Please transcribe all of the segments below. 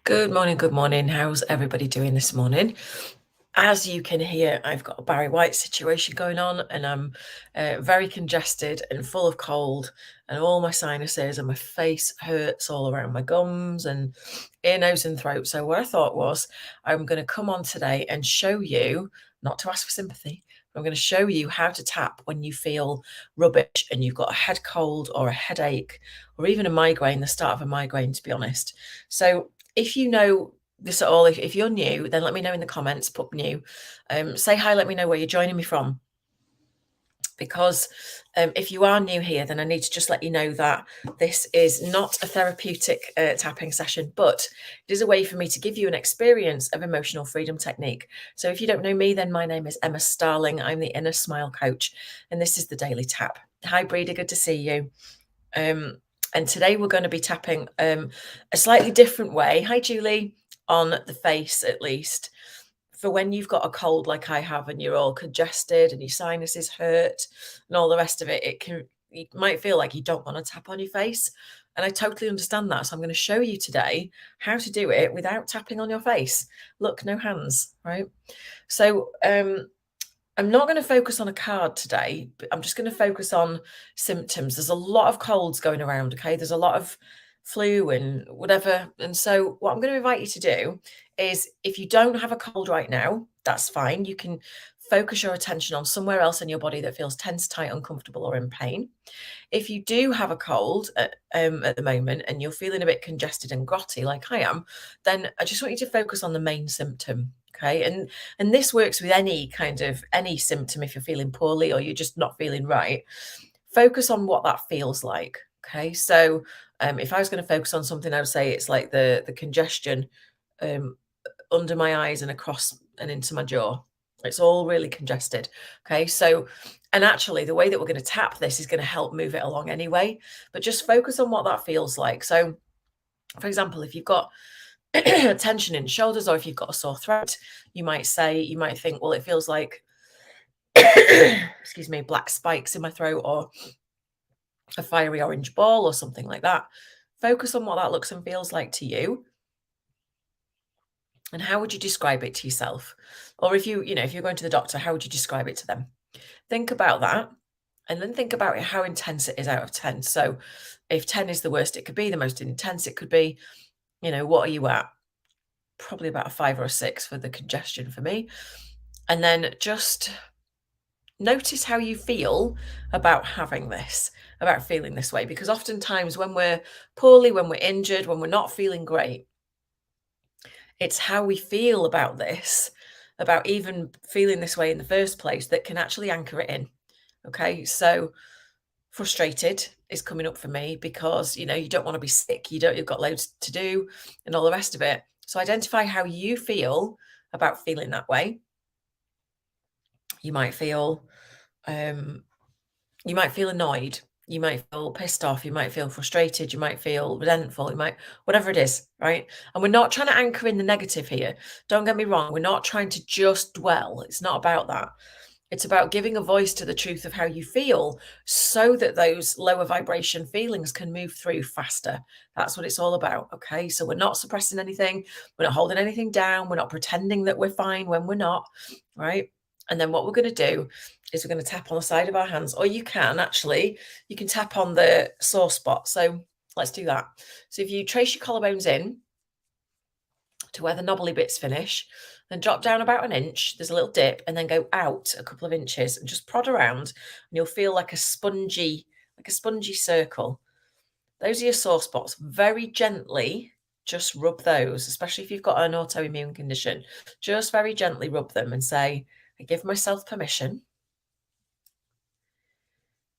Good morning, good morning. How's everybody doing this morning? As you can hear, I've got a Barry White situation going on, and I'm very congested and full of cold, and all my sinuses and my face hurts all around my gums and ear, nose, and throat. So, what I thought was, I'm going to come on today and show you, not to ask for sympathy, but I'm going to show you how to tap when you feel rubbish and you've got a head cold or a headache or even a migraine, the start of a migraine, to be honest. So, if you know this at all, if you're new, then let me know in the comments, put new. Say hi, let me know where you're joining me from. Because if you are new here, then I need to just let you know that this is not a therapeutic tapping session, but it is a way for me to give you an experience of emotional freedom technique. So if you don't know me, then my name is Emma Starling. I'm the Inner Smile Coach, and this is the Daily Tap. Hi, Breeder, good to see you. And today we're going to be tapping a slightly different way. Hi, Julie, on the face at least. For when you've got a cold like I have and you're all congested and your sinuses hurt and all the rest of it, you might feel like you don't want to tap on your face. And I totally understand that. So I'm going to show you today how to do it without tapping on your face. Look, no hands, right? So I'm not going to focus on a card today, but I'm just going to focus on symptoms. There's a lot of colds going around, okay? There's a lot of flu and whatever. And so, what I'm going to invite you to do is if you don't have a cold right now, that's fine. You can focus your attention on somewhere else in your body that feels tense, tight, uncomfortable, or in pain. If you do have a cold at the moment and you're feeling a bit congested and grotty like I am, then I just want you to focus on the main symptom. Okay. And this works with any symptom. If you're feeling poorly or you're just not feeling right, focus on what that feels like. Okay. So if I was going to focus on something, I would say it's like the congestion um, under my eyes and across and into my jaw. It's all really congested. Okay. So, and actually, the way that we're going to tap this is going to help move it along anyway, but just focus on what that feels like. So, for example, if you've got tension in shoulders or if you've got a sore throat, you might think, well, it feels like, excuse me, black spikes in my throat or a fiery orange ball or something like that. Focus on what that looks and feels like to you. And how would you describe it to yourself? Or if you're going to the doctor, how would you describe it to them? Think about that. And then think about how intense it is out of 10. So if 10 is the worst it could be, the most intense it could be, what are you at? Probably about a 5 or a 6 for the congestion for me. And then just notice how you feel about having this, about feeling this way. Because oftentimes when we're poorly, when we're injured, when we're not feeling great, it's how we feel about this, about even feeling this way in the first place, that can actually anchor it in. Okay. So frustrated is coming up for me because, you don't want to be sick. You've got loads to do and all the rest of it. So identify how you feel about feeling that way. You might feel, um, you might feel annoyed. You might feel pissed off. You might feel frustrated. You might feel resentful. Whatever it is, right? And we're not trying to anchor in the negative here. Don't get me wrong. We're not trying to just dwell. It's not about that. It's about giving a voice to the truth of how you feel so that those lower vibration feelings can move through faster. That's what it's all about. Okay. So we're not suppressing anything. We're not holding anything down. We're not pretending that we're fine when we're not. Right. And then what we're going to do is we're going to tap on the side of our hands, or you can tap on the sore spot. So let's do that. So if you trace your collarbones in to where the knobbly bits finish, then drop down about an inch, there's a little dip, and then go out a couple of inches and just prod around, and you'll feel like a spongy circle. Those are your sore spots. Very gently just rub those, especially if you've got an autoimmune condition. Just very gently rub them and say, I give myself permission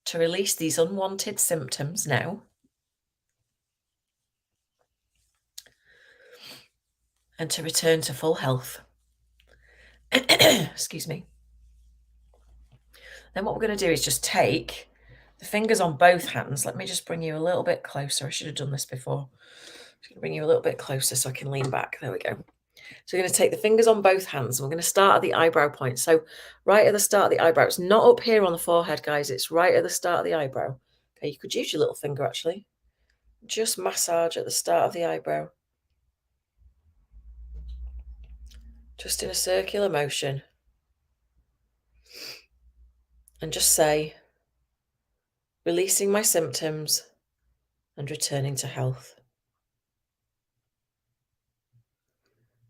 to release these unwanted symptoms now, and to return to full health. Excuse me. Then what we're going to do is just take the fingers on both hands. Let me just bring you a little bit closer. I should have done this before. I'm going to bring you a little bit closer so I can lean back. There we go. So we're going to take the fingers on both hands. And we're going to start at the eyebrow point. So right at the start of the eyebrow. It's not up here on the forehead, guys. It's right at the start of the eyebrow. Okay, you could use your little finger, actually. Just massage at the start of the eyebrow. just in a circular motion, and just say, releasing my symptoms and returning to health.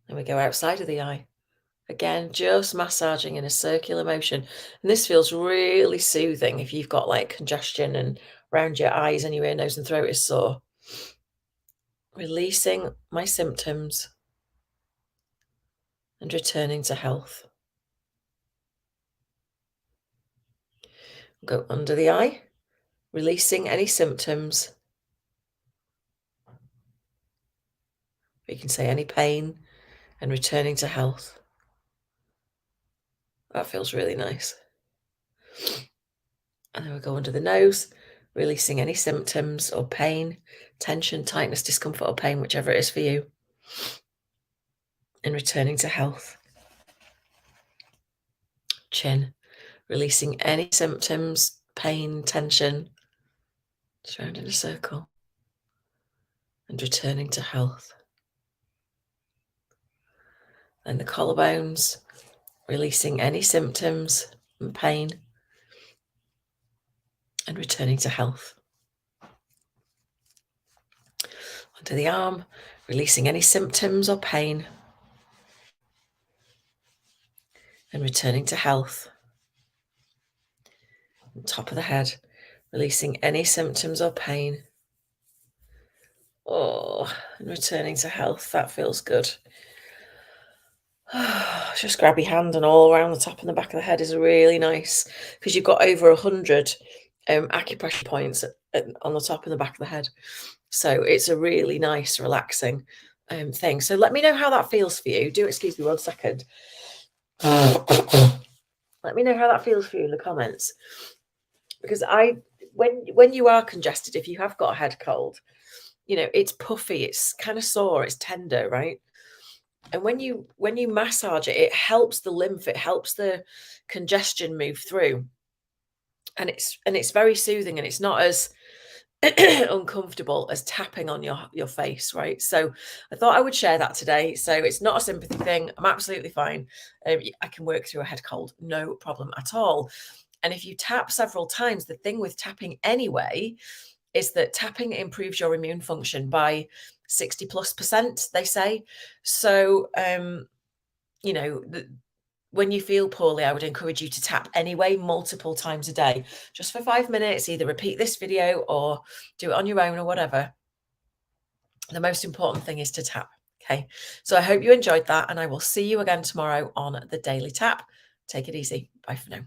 And we go outside of the eye. Again, just massaging in a circular motion. And this feels really soothing if you've got like congestion and around your eyes and your ear, nose and throat is sore. Releasing my symptoms and returning to health. Go under the eye, releasing any symptoms. You can say any pain and returning to health. That feels really nice. And then we go under the nose, releasing any symptoms or pain, tension, tightness, discomfort, or pain, whichever it is for you, and returning to health. Chin, releasing any symptoms, pain, tension, just round in a circle, and returning to health. Then the collarbones, releasing any symptoms and pain, and returning to health. Onto the arm, releasing any symptoms or pain, and returning to health. On top of the head, releasing any symptoms or pain. Oh, and returning to health. That feels good. Just grab your hand, and all around the top and the back of the head is really nice because you've got over 100 acupressure points on the top and the back of the head. So it's a really nice, relaxing thing. So let me know how that feels for you. Excuse me 1 second. Let me know how that feels for you in the comments. Because when you are congested, if you have got a head cold, you know, it's puffy, it's kind of sore, it's tender, right? And when you massage it, it helps the lymph, it helps the congestion move through. And it's very soothing, and it's not as uncomfortable as tapping on your face, right? So I thought I would share that today. So it's not a sympathy thing. I'm absolutely fine. I can work through a head cold, no problem at all. And if you tap several times, the thing with tapping anyway is that tapping improves your immune function by 60+%, they say. So, you know, when you feel poorly, I would encourage you to tap anyway, multiple times a day, just for 5 minutes. Either repeat this video or do it on your own or whatever. The most important thing is to tap. Okay. So I hope you enjoyed that, and I will see you again tomorrow on the Daily Tap. Take it easy. Bye for now.